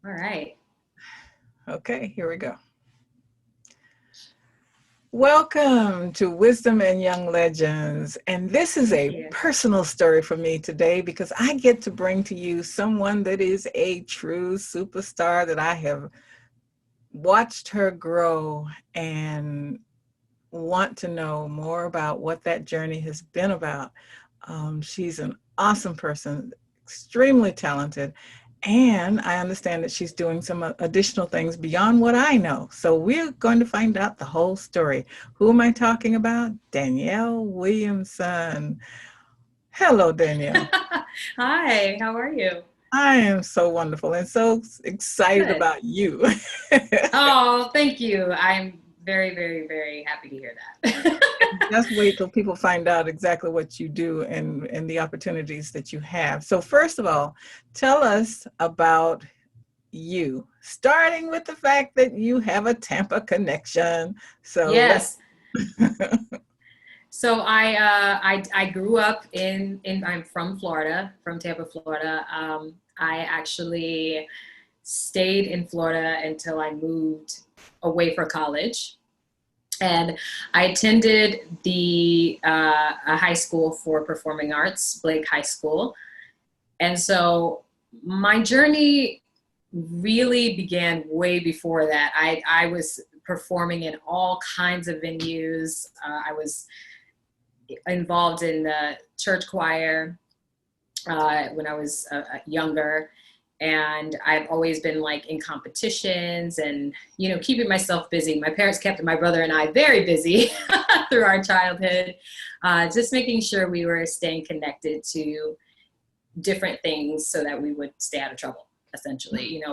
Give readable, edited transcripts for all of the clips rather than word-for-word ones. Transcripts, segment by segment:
All right. Okay, here we go. Welcome to Wisdom and Young Legends. And this is Thank a you. personal story for me today because I get to bring to you someone that is a true superstar that I have watched her grow and want to know more about what that journey has been about. She's an awesome person, extremely talented, and I understand that she's doing some additional things beyond what I know. So we're going to find out the whole story. Who am I talking about? Danielle Williamson. Hello, Danielle. Hi, how are you? I am so wonderful and so excited Good. about you. Oh, thank you. I'm very, very, very happy to hear that. Just wait till people find out exactly what you do and the opportunities that you have. So first of all, tell us about you, starting with the fact that you have a Tampa connection. So let's Yes. So I grew up in I'm from Florida, from Tampa, Florida. I actually stayed in Florida until I moved away for college. And I attended the a high school for performing arts, Blake High School. And so my journey really began way before that. I was performing in all kinds of venues. I was involved in the church choir when I was younger. And I've always been like in competitions and, keeping myself busy. My parents kept my brother and I very busy through our childhood, just making sure we were staying connected to different things so that we would stay out of trouble. Essentially,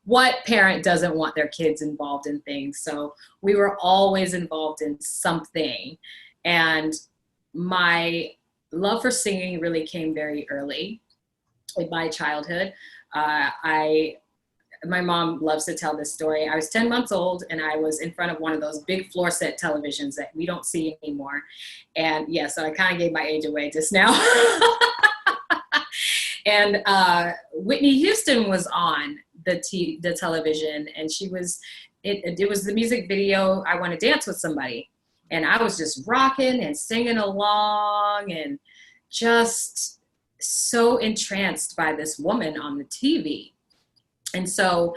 what parent doesn't want their kids involved in things? So we were always involved in something. And my love for singing really came very early in my childhood. My mom loves to tell this story. I was 10 months old and I was in front of one of those big floor set televisions that we don't see anymore. And yeah, so I kind of gave my age away just now. And Whitney Houston was on the television, and it was the music video, I Want to Dance with Somebody. And I was just rocking and singing along and just so entranced by this woman on the TV. And so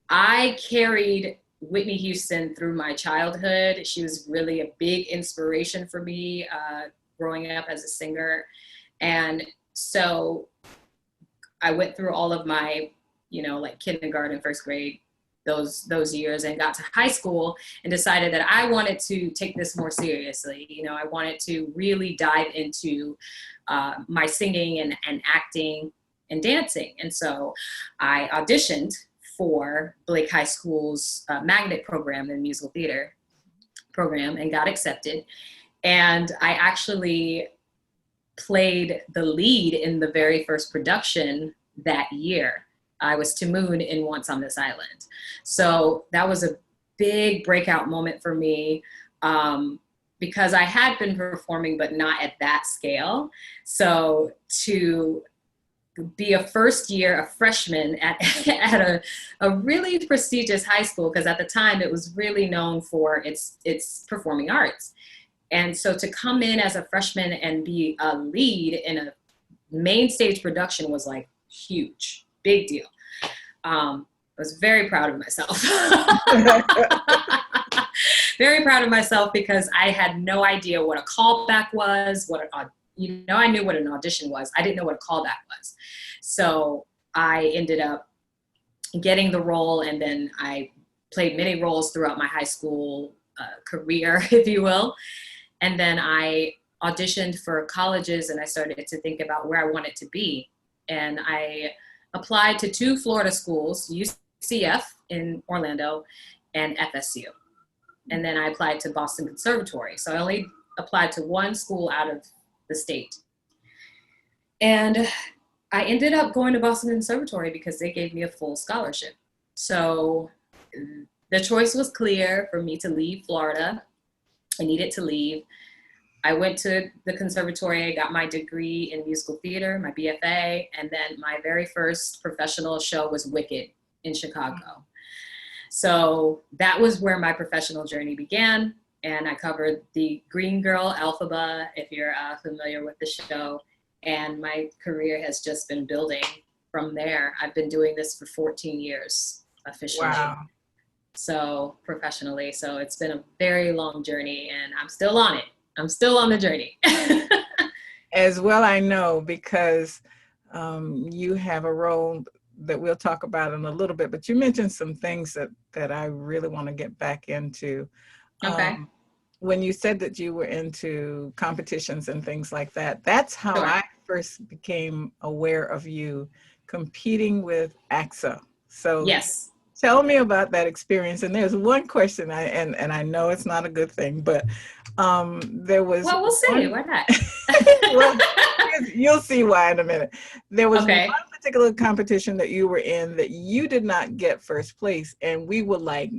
I carried Whitney Houston through my childhood. She was really a big inspiration for me growing up as a singer. And so I went through all of my, like kindergarten, first grade, those years, and got to high school and decided that I wanted to take this more seriously. I wanted to really dive into my singing and acting and dancing. And so I auditioned for Blake High School's magnet program, the musical theater program, and got accepted. And I actually played the lead in the very first production that year. I was Moon in Once on This Island. So that was a big breakout moment for me because I had been performing, but not at that scale. So to be a freshman at a really prestigious high school, because at the time it was really known for its performing arts. And so to come in as a freshman and be a lead in a main stage production was like huge, big deal. I was very proud of myself. Very proud of myself because I had no idea what a callback was, I knew what an audition was. I didn't know what a callback was. So I ended up getting the role, and then I played many roles throughout my high school career, if you will. And then I auditioned for colleges and I started to think about where I wanted to be. And I applied to 2 Florida schools, UCF in Orlando and FSU. And then I applied to Boston Conservatory. So I only applied to 1 school out of the state. And I ended up going to Boston Conservatory because they gave me a full scholarship. So the choice was clear for me to leave Florida. I needed to leave. I went to the conservatory, I got my degree in musical theater, my BFA, and then my very first professional show was Wicked in Chicago. So that was where my professional journey began. And I covered the Green Girl, Elphaba, if you're familiar with the show. And my career has just been building from there. I've been doing this for 14 years officially. Wow. So professionally. So it's been a very long journey, and I'm still on it. I'm still on the journey. As well, I know, because you have a role that we'll talk about in a little bit, but you mentioned some things that I really want to get back into. Okay. When you said that you were into competitions and things like that, that's how Sure. I first became aware of you competing with AXA. So Yes. tell me about that experience. And there's one question, and I know it's not a good thing, but there was. Well, we'll see. Why not? Well, you'll see why in a minute. There was Okay. one particular competition that you were in that you did not get first place, and we were like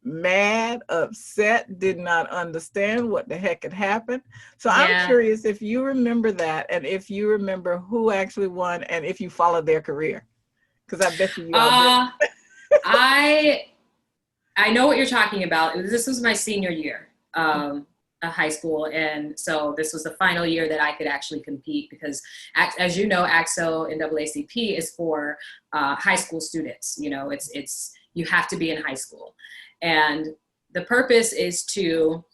mad, upset, did not understand what the heck had happened. So Yeah. I'm curious if you remember that, and if you remember who actually won, and if you followed their career, because I bet you all did. I know what you're talking about. This was my senior year of high school, and so this was the final year that I could actually compete, because, as you know, AXO and NAACP is for high school students. You know, it's you have to be in high school, and the purpose is to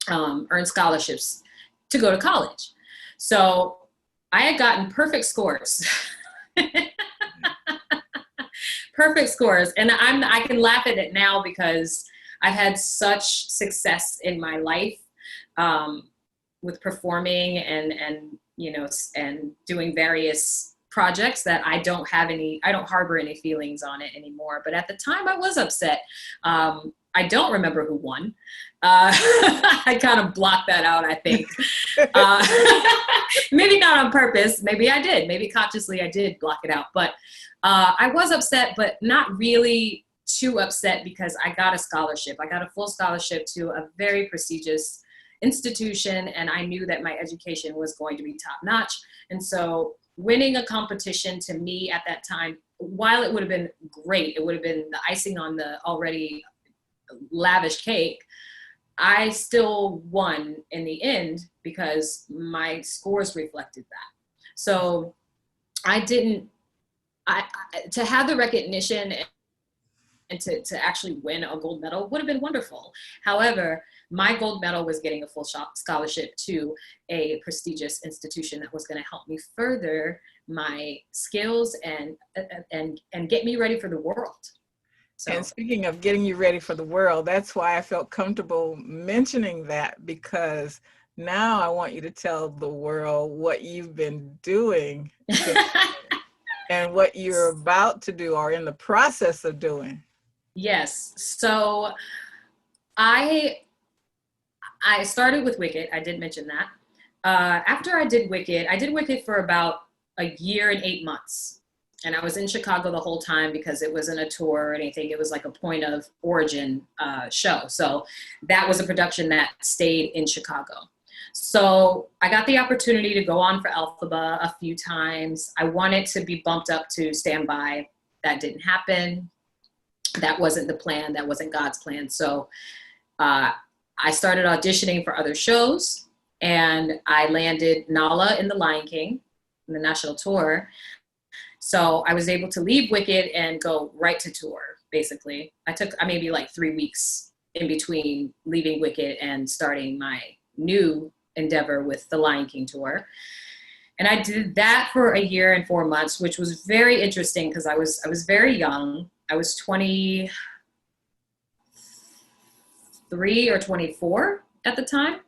earn scholarships to go to college. So I had gotten perfect scores. Perfect scores. And I can laugh at it now because I've had such success in my life with performing and you know, and doing various projects that I don't harbor any feelings on it anymore. But at the time I was upset. I don't remember who won. I kind of blocked that out, I think. Maybe not on purpose. Maybe I did. Maybe consciously I did block it out. But I was upset, but not really too upset, because I got a scholarship. I got a full scholarship to a very prestigious institution, and I knew that my education was going to be top notch. And so winning a competition to me at that time, while it would have been great, it would have been the icing on the already lavish cake, I still won in the end because my scores reflected that. So to have the recognition and to actually win a gold medal would have been wonderful. However, my gold medal was getting a full scholarship to a prestigious institution that was going to help me further my skills and get me ready for the world. So. And speaking of getting you ready for the world, that's why I felt comfortable mentioning that, because now I want you to tell the world what you've been doing and what you're about to do or in the process of doing. Yes. So I started with Wicked. I did mention that. After I did Wicked for about a year and 8 months. And I was in Chicago the whole time because it wasn't a tour or anything. It was like a point of origin show. So that was a production that stayed in Chicago. So I got the opportunity to go on for Elphaba a few times. I wanted to be bumped up to standby. That didn't happen. That wasn't the plan. That wasn't God's plan. So I started auditioning for other shows, and I landed Nala in The Lion King, in the national tour. So I was able to leave Wicked and go right to tour, basically. I took maybe like 3 weeks in between leaving Wicked and starting my new endeavor with the Lion King tour. And I did that for a year and 4 months, which was very interesting because I was very young. I was 23 or 24 at the time.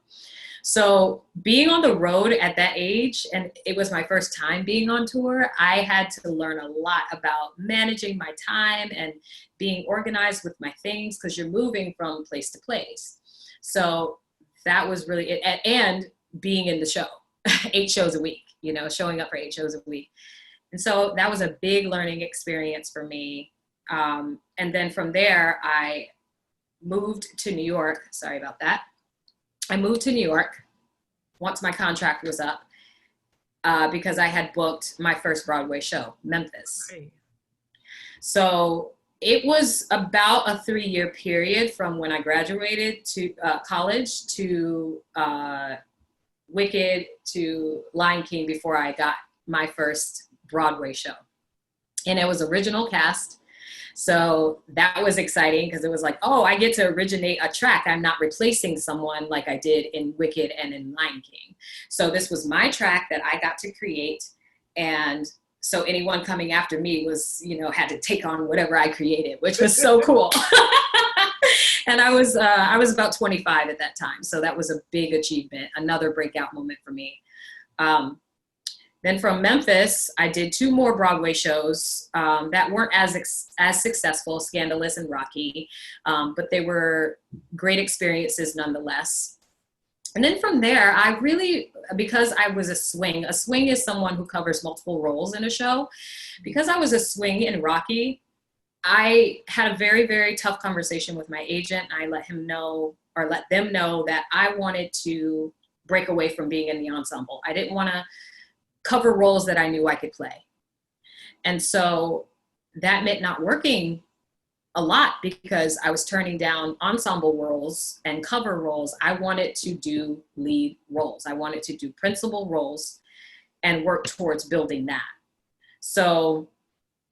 So being on the road at that age, and it was my first time being on tour, I had to learn a lot about managing my time and being organized with my things, because you're moving from place to place. So that was really it. And being in the show, 8 shows a week, you know, showing up for 8 shows a week. And so that was a big learning experience for me. And then from there, I moved to New York. Sorry about that. I moved to New York once my contract was up because I had booked my first Broadway show, Memphis. Right. So It was about a 3-year period from when I graduated to college to Wicked to Lion King before I got my first Broadway show. And it was original cast. So that was exciting because it was like, oh, I get to originate a track. I'm not replacing someone like I did in Wicked and in Lion King. So this was my track that I got to create. And so anyone coming after me was, you know, had to take on whatever I created, which was so cool. And I was about 25 at that time. So that was a big achievement, another breakout moment for me. Then from Memphis, I did 2 more Broadway shows that weren't as successful, Scandalous and Rocky, but they were great experiences nonetheless. And then from there, I really, because I was a swing is someone who covers multiple roles in a show. Because I was a swing in Rocky, I had a very, very tough conversation with my agent. I let them know that I wanted to break away from being in the ensemble. I didn't want to cover roles that I knew I could play. And so that meant not working a lot because I was turning down ensemble roles and cover roles. I wanted to do lead roles. I wanted to do principal roles and work towards building that. So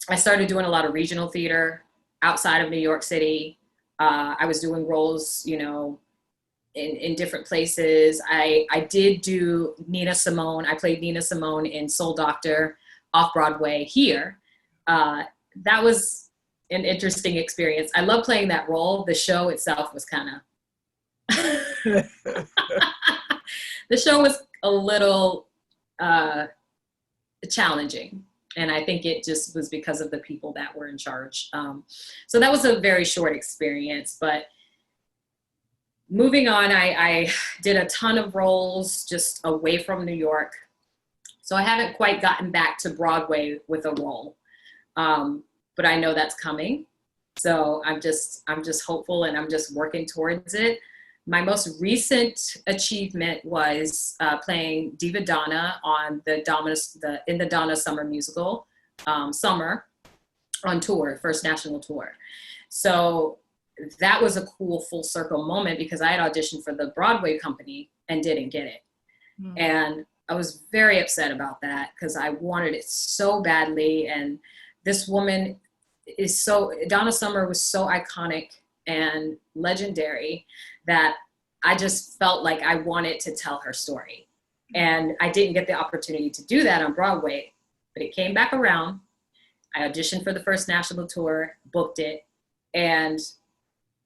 I started doing a lot of regional theater outside of New York City. I was doing roles, you know, in different places. I did do Nina Simone. I played Nina Simone in Soul Doctor off Broadway here. That was an interesting experience. I love playing that role. The show itself was kind of, the show was a little challenging. And I think it just was because of the people that were in charge. So that was a very short experience, but moving on, I did a ton of roles just away from New York. So I haven't quite gotten back to Broadway with a role, but I know that's coming. So I'm just hopeful and I'm just working towards it. My most recent achievement was playing Diva Donna on in the Donna Summer musical, Summer, on tour, first national tour. So that was a cool full circle moment because I had auditioned for the Broadway company and didn't get it. And I was very upset about that because I wanted it so badly. And this woman Donna Summer was so iconic and legendary that I just felt like I wanted to tell her story. And I didn't get the opportunity to do that on Broadway, but it came back around. I auditioned for the first national tour, booked it, and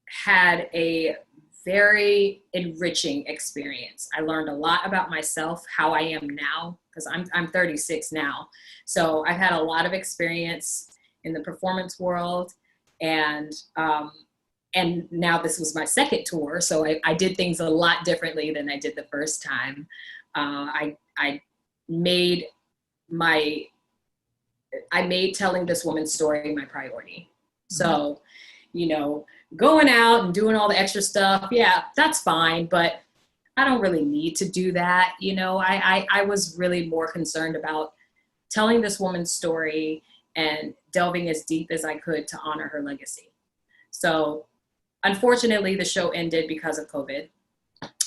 had a very enriching experience. I learned a lot about myself, how I am now, because I'm 36 now. So I've had a lot of experience in the performance world, and now this was my second tour, so I did things a lot differently than I did the first time. I made telling this woman's story my priority. So, you know, going out and doing all the extra stuff, yeah, that's fine, but I don't really need to do that. You know, I was really more concerned about telling this woman's story and delving as deep as I could to honor her legacy. So unfortunately, the show ended because of COVID.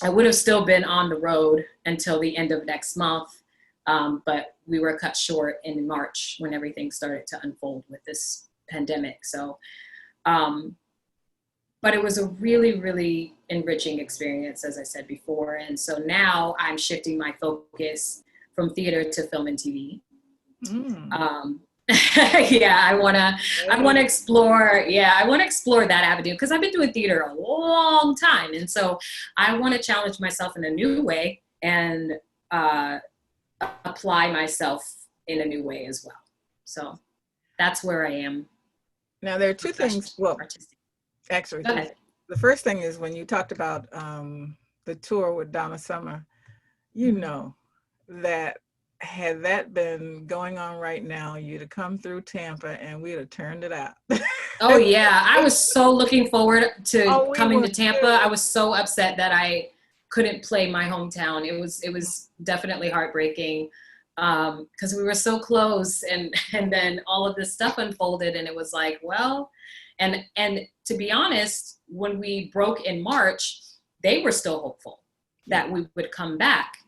I would have still been on the road until the end of next month, but we were cut short in March when everything started to unfold with this pandemic. So, but it was a really, really enriching experience, as I said before. And so now I'm shifting my focus from theater to film and TV. Yeah, I want to explore that avenue because I've been doing theater a long time. And so I want to challenge myself in a new way and apply myself in a new way as well. So that's where I am. Now there are two things. Well, actually, the first thing is when you talked about the tour with Donna Summer, you know that had that been going on right now, you'd have come through Tampa and we'd have turned it out. Oh yeah, I was so looking forward to coming to Tampa. I was so upset that I couldn't play my hometown. It was definitely heartbreaking. because we were so close, and then all of this stuff unfolded, and it was like, well, and to be honest, when we broke in March, they were still hopeful that we would come back.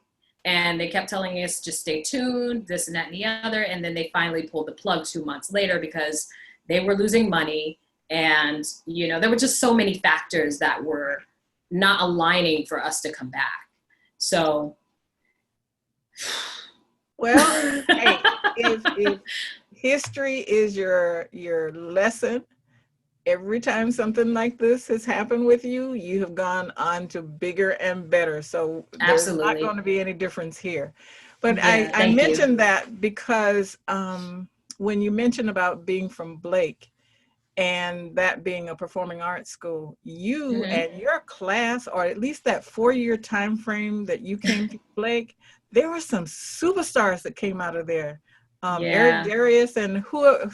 And they kept telling us, just stay tuned, this and that and the other. And then they finally pulled the plug 2 months later because they were losing money. And, you know, there were just so many factors that were not aligning for us to come back. So. Well, hey, if history is your lesson, every time something like this has happened with you, you have gone on to bigger and better. So there's not going to be any difference here. But yeah, I mentioned that because when you mentioned about being from Blake and that being a performing arts school, you and your class, or at least that 4-year time frame that you came to Blake, there were some superstars that came out of there. Eric Darius, and who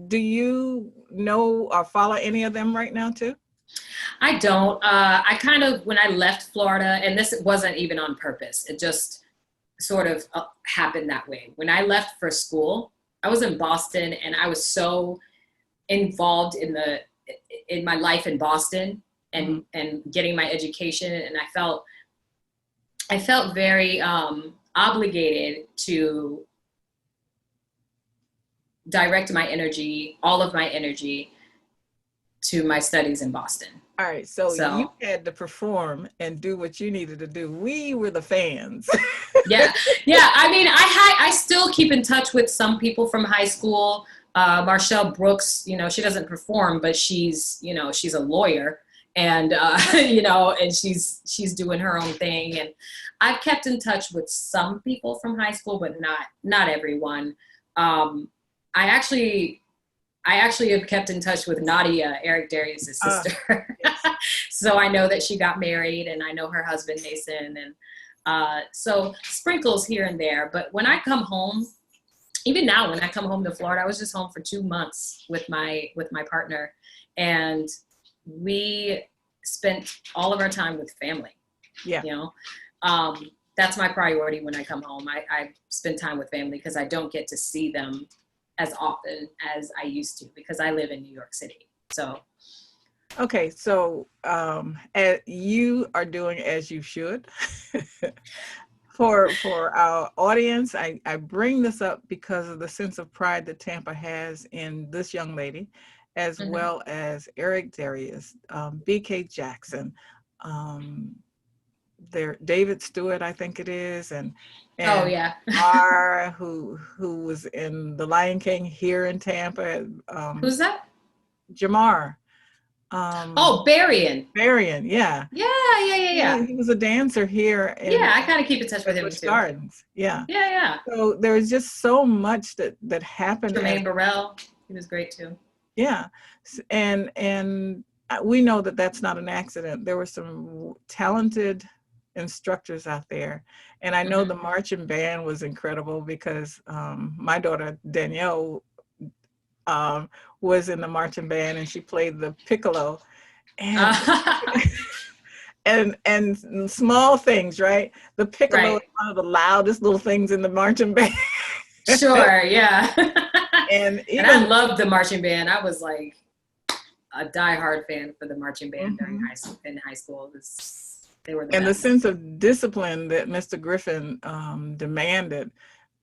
do you know or follow any of them right now too? I don't. I kind of, when I left Florida, and this wasn't even on purpose, it just sort of happened that way. When I left for school, I was in Boston, and I was so involved in my life in Boston and getting my education, and I felt very obligated to direct my energy, all of my energy, to my studies in Boston. All right, so you had to perform and do what you needed to do. We were the fans. yeah. I mean, I still keep in touch with some people from high school. Marshall Brooks, you know, she doesn't perform, but she's a lawyer, and you know, and she's doing her own thing. And I've kept in touch with some people from high school, but not everyone. I actually have kept in touch with Nadia, Eric Darius' sister. Yes. So I know that she got married, and I know her husband, Mason. And so sprinkles here and there. But when I come home, even now, when I come home to Florida, I was just home for 2 months with my partner. And we spent all of our time with family. Yeah. You know, that's my priority when I come home. I spend time with family because I don't get to see them as often as I used to because I live in New York City. So. Okay, so you are doing as you should. For our audience, I bring this up because of the sense of pride that Tampa has in this young lady, as well as Eric Darius, BK Jackson, David Stewart, I think it is, and Mar, who was in The Lion King here in Tampa. Who's that? Jamar. Barian. Barian, yeah. Yeah. He was a dancer here. I kind of keep in touch with him too. Gardens. Yeah. Yeah. So there was just so much that happened. Jermaine Burrell, he was great too. Yeah, and we know that that's not an accident. There were some talented instructors out there, and I know the marching band was incredible because my daughter Danielle was in the marching band, and she played the piccolo, and small things, right? The piccolo is one of the loudest little things in the marching band. Sure, yeah. and I loved the marching band. I was like a diehard fan for the marching band during high school. They were the best. The sense of discipline that Mr. Griffin demanded.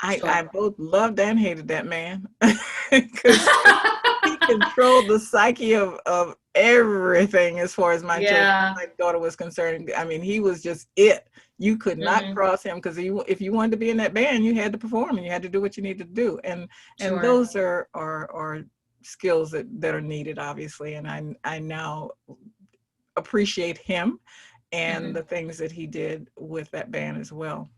I both loved and hated that man because he controlled the psyche of everything as far as my daughter was concerned. I mean, he was just it. You could not cross him because if you wanted to be in that band, you had to perform and you had to do what you needed to do. And those are skills that are needed, obviously. And I now appreciate him and the things that he did with that band as well.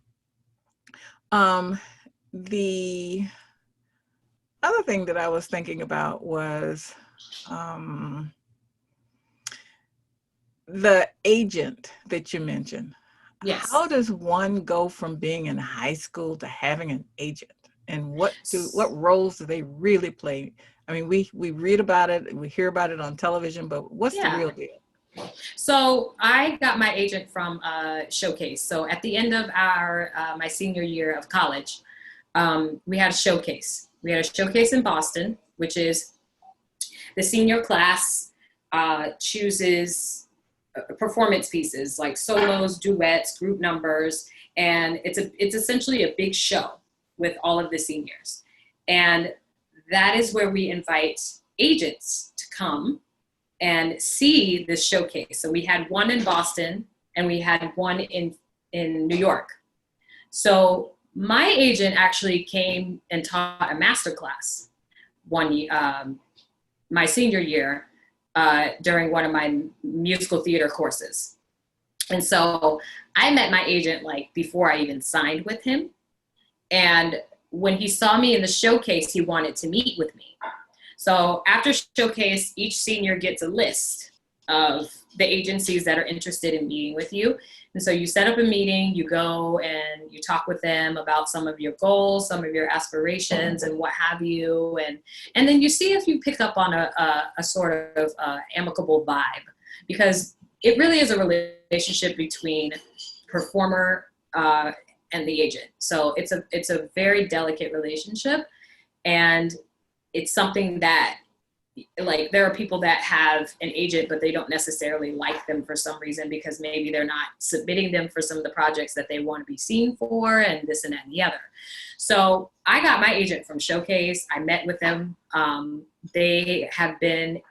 The other thing that I was thinking about was the agent that you mentioned. Yes. How does one go from being in high school to having an agent? And what roles do they really play? I mean, we read about it, we hear about it on television, but what's the real deal? So I got my agent from Showcase. So at the end of my senior year of college, we had a showcase. We had a showcase in Boston, which is the senior class chooses performance pieces like solos, duets, group numbers, and it's essentially a big show with all of the seniors. And that is where we invite agents to come and see this showcase. So we had one in Boston and we had one in New York. So my agent actually came and taught a master class my senior year during one of my musical theater courses. And so I met my agent like before I even signed with him. And when he saw me in the showcase, he wanted to meet with me. So after showcase, each senior gets a list of the agencies that are interested in meeting with you. And so you set up a meeting, you go and you talk with them about some of your goals, some of your aspirations and what have you. And then you see if you pick up on a sort of amicable vibe, because it really is a relationship between performer and the agent. So it's a very delicate relationship, and it's something that, like, there are people that have an agent, but they don't necessarily like them for some reason because maybe they're not submitting them for some of the projects that they want to be seen for, and this and that and the other. So I got my agent from Showcase. I met with them. They have been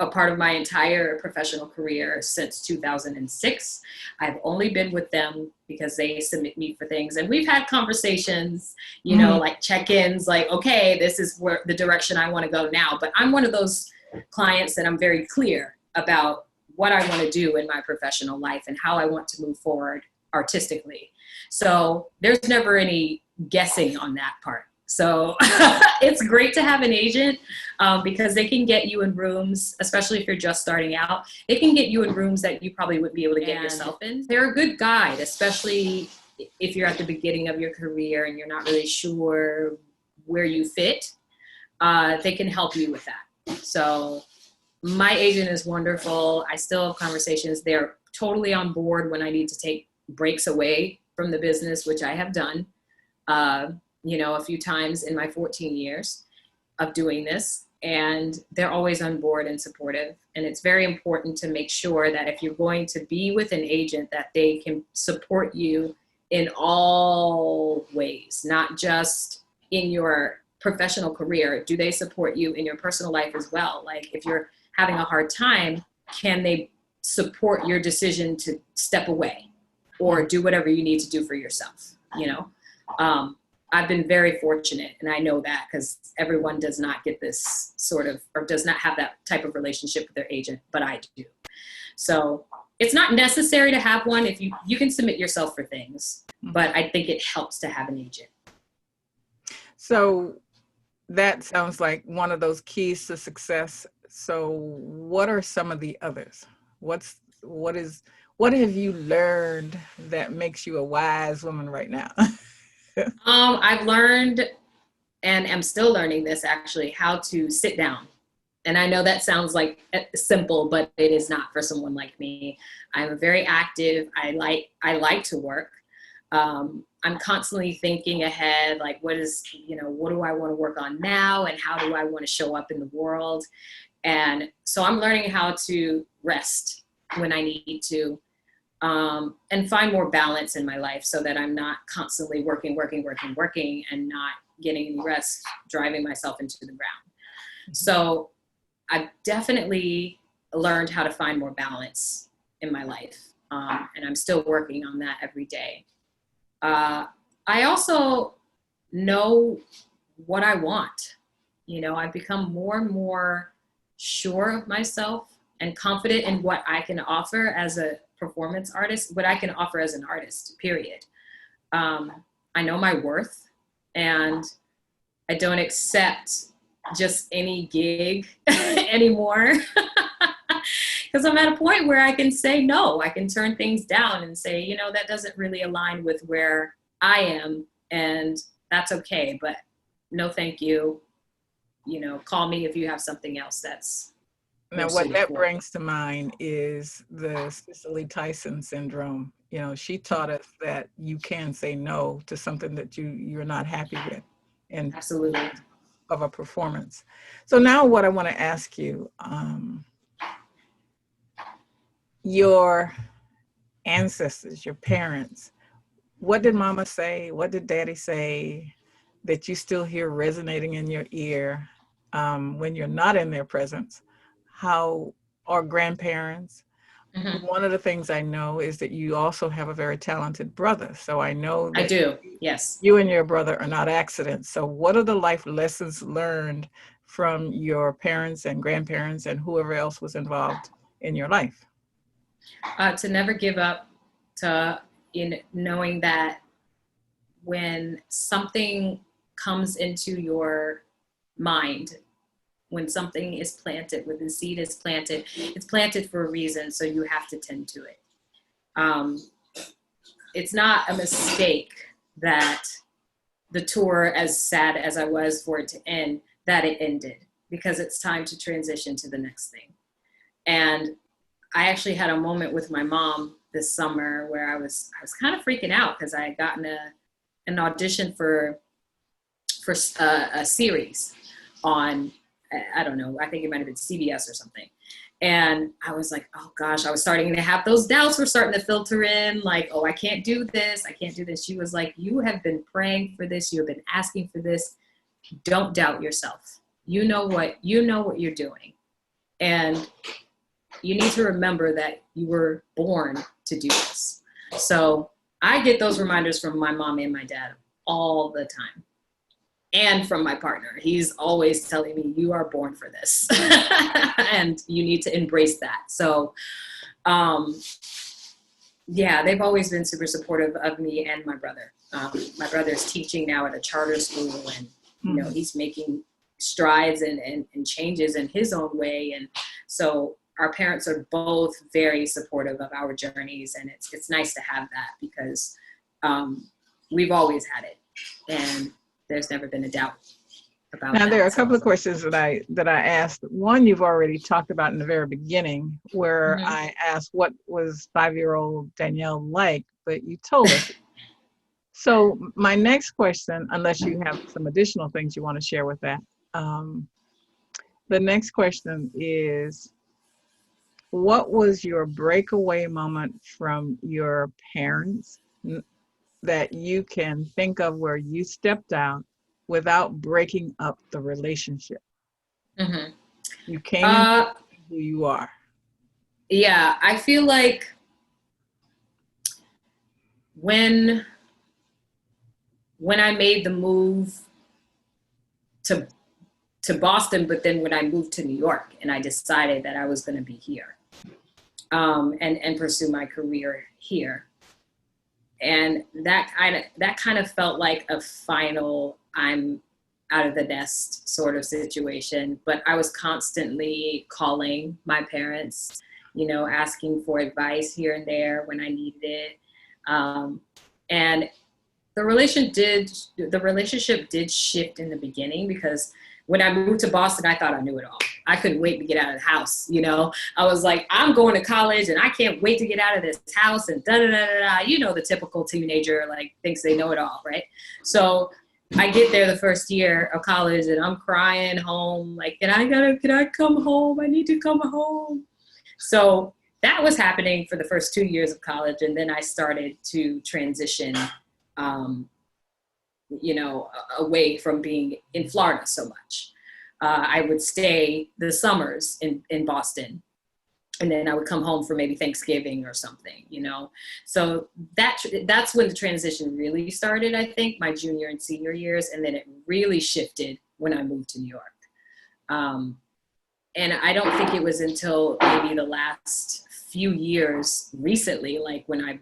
a part of my entire professional career since 2006. I've only been with them because they submit me for things. And we've had conversations, you know, like check-ins, like, okay, this is where the direction I want to go now. But I'm one of those clients that I'm very clear about what I want to do in my professional life and how I want to move forward artistically. So there's never any guessing on that part. So it's great to have an agent because they can get you in rooms, especially if you're just starting out, they can get you in rooms that you probably wouldn't be able to get yourself in. They're a good guide, especially if you're at the beginning of your career and you're not really sure where you fit. They can help you with that. So my agent is wonderful. I still have conversations. They're totally on board when I need to take breaks away from the business, which I have done. You know, a few times in my 14 years of doing this, and they're always on board and supportive. And it's very important to make sure that if you're going to be with an agent, that they can support you in all ways, not just in your professional career. Do they support you in your personal life as well? Like, if you're having a hard time, can they support your decision to step away or do whatever you need to do for yourself, you know? I've been very fortunate, and I know that because everyone does not get this sort of, or does not have that type of relationship with their agent, but I do. So it's not necessary to have one. If you can submit yourself for things, but I think it helps to have an agent. So that sounds like one of those keys to success. So what are some of the others? What have you learned that makes you a wise woman right now? I've learned, and am still learning this actually, how to sit down. And I know that sounds like simple, but it is not for someone like me. I'm very active. I like to work. I'm constantly thinking ahead, like what do I want to work on now, and how do I want to show up in the world? And so I'm learning how to rest when I need to. And find more balance in my life so that I'm not constantly working and not getting any rest, driving myself into the ground. So I've definitely learned how to find more balance in my life. And I'm still working on that every day. I also know what I want. You know, I've become more and more sure of myself and confident in what I can offer as a performance artist, what I can offer as an artist, period. I know my worth, and I don't accept just any gig anymore. Because I'm at a point where I can say no, I can turn things down and say, you know, that doesn't really align with where I am, and that's okay, but no thank you. You know, call me if you have something else that's. Now, what that brings to mind is the Cicely Tyson syndrome. You know, she taught us that you can say no to something that you're not happy with, and Absolutely. of a performance. So now what I want to ask you, your ancestors, your parents, what did mama say? What did daddy say that you still hear resonating in your ear when you're not in their presence? How, or grandparents? Mm-hmm. One of the things I know is that you also have a very talented brother. So I know I that do. Yes. you and your brother are not accidents. So what are the life lessons learned from your parents and grandparents and whoever else was involved in your life? To never give up, to in knowing that when something comes into your mind, when something is planted, when the seed is planted, it's planted for a reason, so you have to tend to it. It's not a mistake that the tour, as sad as I was for it to end, that it ended, because it's time to transition to the next thing. And I actually had a moment with my mom this summer where I was kind of freaking out because I had gotten an audition for a series on, I don't know, I think it might have been CBS or something. And I was like, oh gosh, I was starting to have those doubts were starting to filter in, like, oh, I can't do this. I can't do this. She was like, you have been praying for this. You have been asking for this. Don't doubt yourself. You know what you're doing. And you need to remember that you were born to do this. So I get those reminders from my mom and my dad all the time. And from my partner. He's always telling me, you are born for this. And you need to embrace that. So, yeah, they've always been super supportive of me and my brother. My brother's teaching now at a charter school, and you know, he's making strides and changes in his own way. And so our parents are both very supportive of our journeys, and it's nice to have that, because we've always had it, and there's never been a doubt about Now, that. there are a couple of questions that I asked. One you've already talked about in the very beginning, where I asked what was 5-year-old Danielle like, but you told us. So my next question, unless you have some additional things you want to share with that, the next question is, what was your breakaway moment from your parents that you can think of where you stepped out without breaking up the relationship? You came into who you are. Yeah, I feel like when I made the move to Boston, but then when I moved to New York and I decided that I was going to be here, and pursue my career here. And that kind of felt like a final, I'm out of the nest sort of situation. But I was constantly calling my parents, you know, asking for advice here and there when I needed it. And the relationship did shift in the beginning, because when I moved to Boston, I thought I knew it all. I couldn't wait to get out of the house. You know, I was like, I'm going to college and I can't wait to get out of this house and da da da da da. You know, the typical teenager like thinks they know it all, right? So I get there the first year of college and I'm crying home, like, can I come home? I need to come home. So that was happening for the first 2 years of college, and then I started to transition, you know, away from being in Florida so much. I would stay the summers in Boston, and then I would come home for maybe Thanksgiving or something, you know. So that's when the transition really started, I think, my junior and senior years, and then it really shifted when I moved to New York. And I don't think it was until maybe the last few years recently, like when I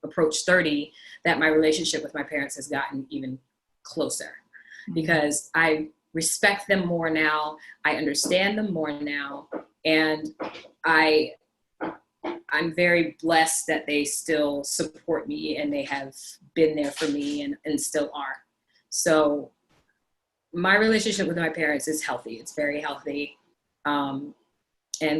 approached 30, that my relationship with my parents has gotten even closer, because I respect them more now. I understand them more now. And I'm very blessed that they still support me, and they have been there for me and still are. So my relationship with my parents is healthy. It's very healthy. And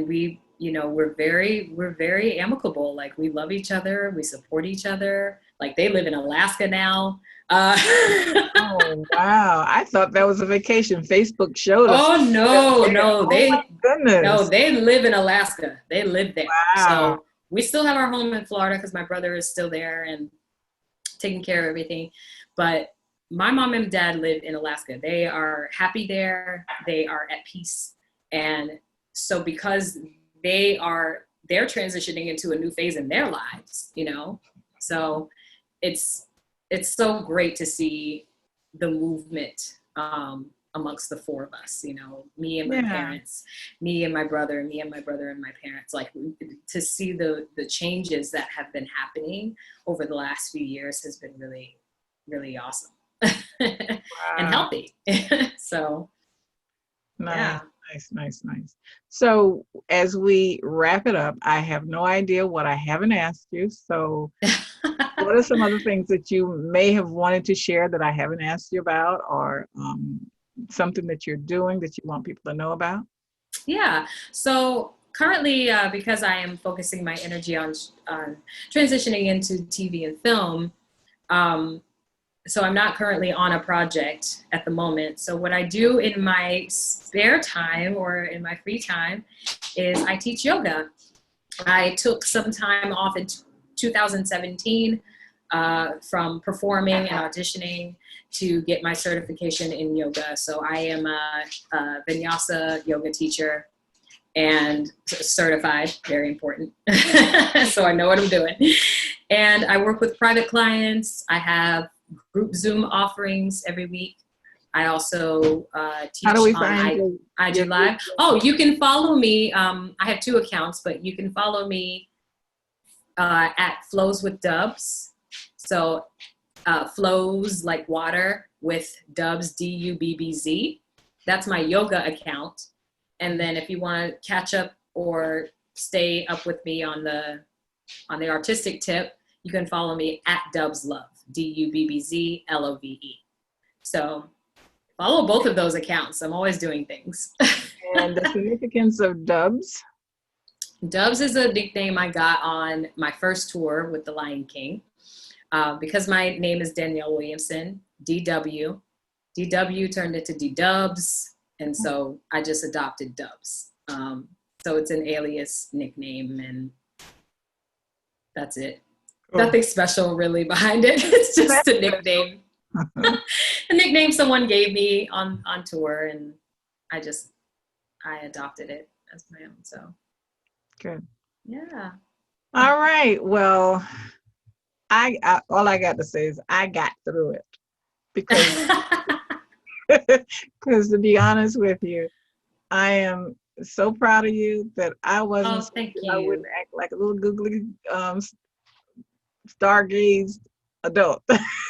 we you know, we're very amicable. Like, we love each other, we support each other. Like, they live in Alaska now. Oh, wow. I thought that was a vacation. Facebook showed us. Oh no, no, Oh my goodness. they live in Alaska. They live there. Wow. So we still have our home in Florida because my brother is still there and taking care of everything. But my mom and dad live in Alaska. They are happy there. They are at peace. And so because they're transitioning into a new phase in their lives, you know? So it's so great to see the movement amongst the four of us, you know, me and my parents, me and my brother, and my parents, like, to see the changes that have been happening over the last few years has been really, really awesome. And healthy. So nice, yeah. nice. So as we wrap it up, I have no idea what I haven't asked you. So what are some other things that you may have wanted to share that I haven't asked you about, or something that you're doing that you want people to know about? Yeah. So currently, because I am focusing my energy on transitioning into TV and film, so I'm not currently on a project at the moment. So what I do in my spare time or in my free time is I teach yoga. I took some time off in 2017 from performing and auditioning to get my certification in yoga. So I am a vinyasa yoga teacher and certified, very important. So I know what I'm doing. And I work with private clients. I have group Zoom offerings every week. I also teach How do we on find IG Live. Oh, you can follow me. I have 2 accounts, but you can follow me at Flows with Dubs. So flows like water with Dubs, Dubbz. That's my yoga account. And then if you want to catch up or stay up with me on the artistic tip, you can follow me at Dubs Love, DUBBZLOVE. So follow both of those accounts. I'm always doing things. And the significance of Dubs? Dubs is a nickname I got on my first tour with The Lion King. Because my name is Danielle Williamson, DW. DW turned into D-Dubs, and so I just adopted Dubs. So it's an alias nickname, and that's it. Cool. Nothing special really behind it. It's just a nickname. A nickname someone gave me on tour, and I adopted it as my own. So good. Yeah. All right. Well, I all I got to say is I got through it because to be honest with you, I am so proud of you that I wasn't. Oh, thank you. I wouldn't act like a little googly stargazed adult.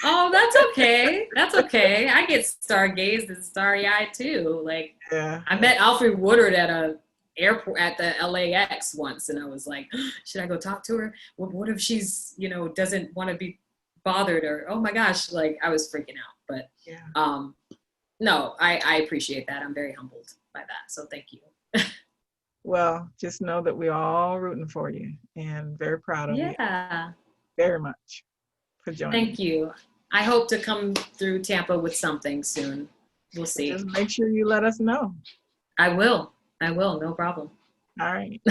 Oh, that's okay. That's okay. I get stargazed and starry-eyed too. Like, yeah. I met Alfred Woodard at a airport at the LAX once, and I was like, should I go talk to her? What if she's, doesn't want to be bothered, or oh my gosh, like I was freaking out. But yeah. No, I appreciate that. I'm very humbled by that. So thank you. Well, just know that we're all rooting for you and very proud of you. Yeah. Very much for joining. Thank you. I hope to come through Tampa with something soon. We'll see. Just make sure you let us know. I will. No problem. All right.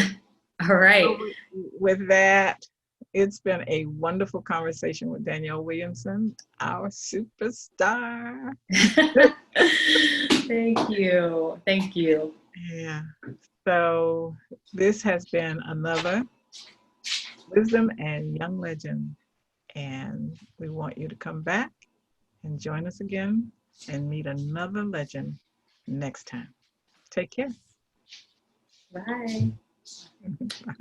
All right. So with that, it's been a wonderful conversation with Danielle Williamson, our superstar. Thank you. Thank you. Yeah. So this has been another Wisdom and Young Legend. And we want you to come back and join us again and meet another legend next time. Take care. Bye. Bye.